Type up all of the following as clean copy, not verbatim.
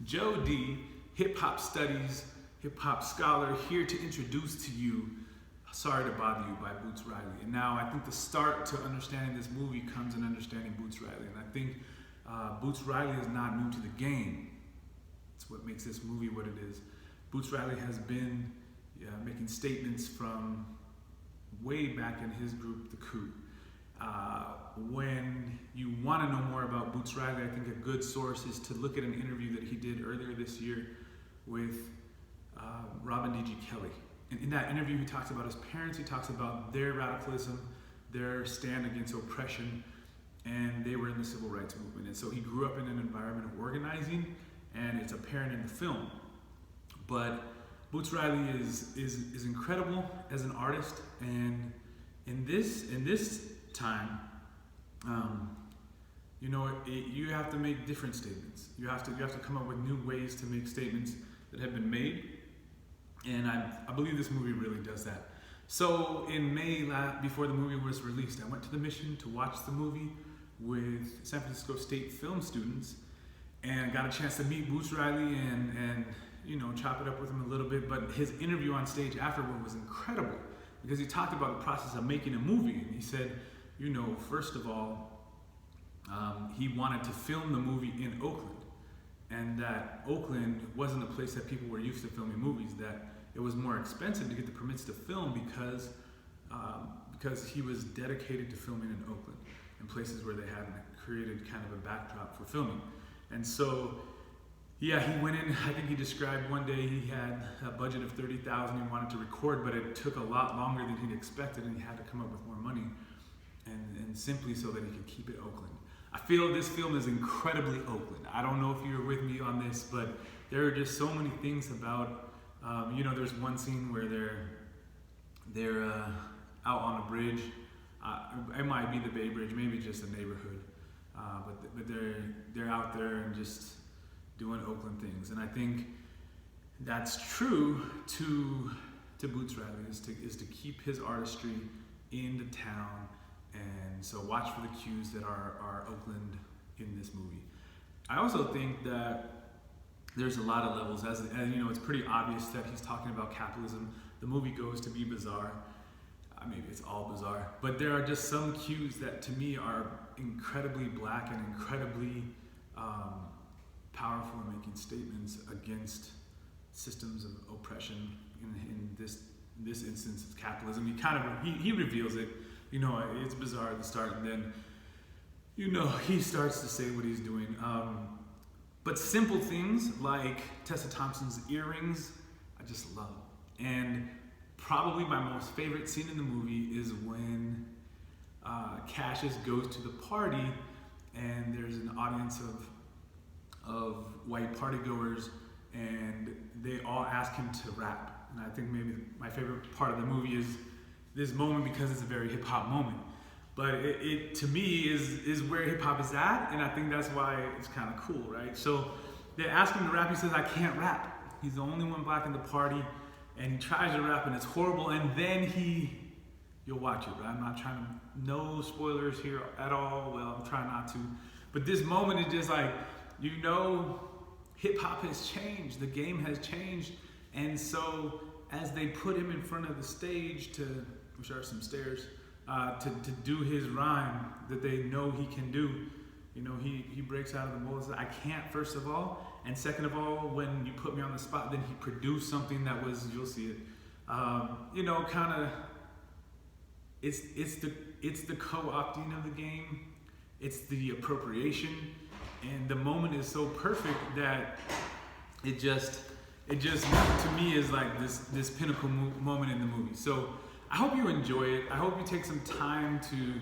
Jody, hip-hop studies, hip-hop scholar, here to introduce to you Sorry to Bother You by Boots Riley. And now I think the start to understanding this movie comes in understanding Boots Riley. And I think Boots Riley is not new to the game. It's what makes this movie what it is. Boots Riley has been making statements from way back in his group, The Coup. When you want to know more about Boots Riley, I think a good source is to look at an interview that he did earlier this year with Robin D.G. Kelly. And in that interview, he talks about his parents, he talks about their radicalism, their stand against oppression, and they were in the civil rights movement. And so he grew up in an environment of organizing, and it's apparent in the film. But Boots Riley is incredible as an artist, and in this time, you have to make different statements. You have to come up with new ways to make statements that have been made, and I believe this movie really does that. So in May, before the movie was released, I went to the Mission to watch the movie with San Francisco State film students, and got a chance to meet Boots Riley and chop it up with him a little bit. But his interview on stage afterward was incredible, because he talked about the process of making a movie, and he said, first of all, he wanted to film the movie in Oakland, and that Oakland wasn't a place that people were used to filming movies, that it was more expensive to get the permits to film because he was dedicated to filming in Oakland, in places where they hadn't created kind of a backdrop for filming. And so, he went in. I think he described one day he had a budget of $30,000 he wanted to record, but it took a lot longer than he'd expected, and he had to come up with more money, and simply so that he could keep it Oakland. I feel this film is incredibly Oakland. I don't know if you're with me on this, but there are just so many things about, there's one scene where they're out on a bridge. It might be the Bay Bridge, maybe just a neighborhood, but they're out there and just doing Oakland things. And I think that's true to Boots Riley, is to keep his artistry in the town. And so watch for the cues that are Oakland in this movie. I also think that there's a lot of levels. As it's pretty obvious that he's talking about capitalism. The movie goes to be bizarre. Maybe it's all bizarre. But there are just some cues that to me are incredibly black and incredibly powerful in making statements against systems of oppression. In this instance, it's capitalism. He reveals it. It's bizarre at the start, and then, he starts to say what he's doing. But simple things like Tessa Thompson's earrings, I just love. And probably my most favorite scene in the movie is when Cassius goes to the party, and there's an audience of white partygoers, and they all ask him to rap. And I think maybe my favorite part of the movie is this moment, because it's a very hip-hop moment. But it to me is where hip-hop is at, and I think that's why it's kind of cool, right? So they ask him to rap, he says, I can't rap. He's the only one black in the party, and he tries to rap, and it's horrible, and then you'll watch it, right? I'm not trying to, no spoilers here at all, well, I'm trying not to. But this moment is just like, hip-hop has changed, the game has changed, and so as they put him in front of the stage which are some stairs, to do his rhyme that they know he can do, he breaks out of the mold and says, I can't, first of all, and second of all, when you put me on the spot, then he produced something that was, you'll see it, it's the co-opting of the game, it's the appropriation, and the moment is so perfect that it just to me is like this pinnacle moment in the movie. So I hope you enjoy it. I hope you take some time to,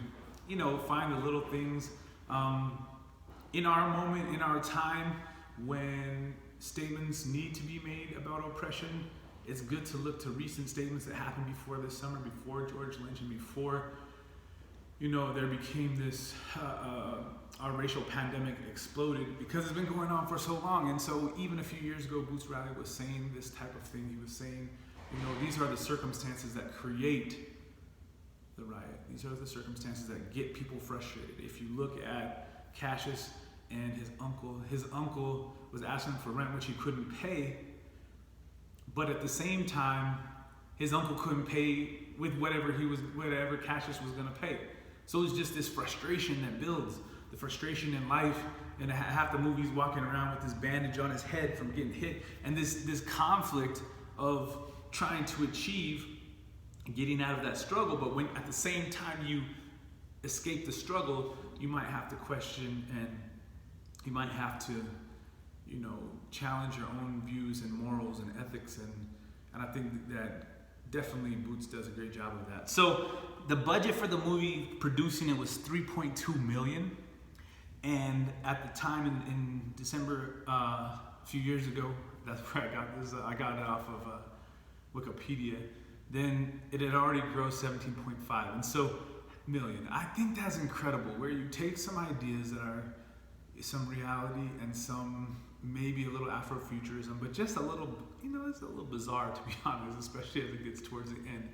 find the little things in our moment, in our time, when statements need to be made about oppression. It's good to look to recent statements that happened before this summer, before George Lynch, and before, there became this, our racial pandemic exploded, because it's been going on for so long. And so even a few years ago, Boots Riley was saying this type of thing. He was saying, these are the circumstances that create the riot. These are the circumstances that get people frustrated. If you look at Cassius and his uncle was asking for rent, which he couldn't pay. But at the same time, his uncle couldn't pay with whatever Cassius was gonna pay. So it was just this frustration that builds, the frustration in life, and half the movie's walking around with this bandage on his head from getting hit, and this conflict of trying to achieve getting out of that struggle, but when at the same time you escape the struggle, you might have to question, and you might have to, challenge your own views and morals and ethics, and I think that definitely Boots does a great job of that. So the budget for the movie, producing it, was $3.2 million, and at the time in December, a few years ago, that's where I got this. I got it off of Wikipedia. Then it had already grossed 17.5, and so million. I think that's incredible. Where you take some ideas that are some reality and some maybe a little Afrofuturism, but just a little, it's a little bizarre, to be honest, especially as it gets towards the end.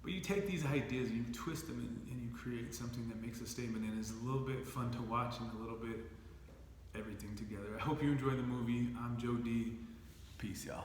But you take these ideas and you twist them and you create something that makes a statement and is a little bit fun to watch and a little bit everything together. I hope you enjoy the movie. I'm Jody. Peace, y'all.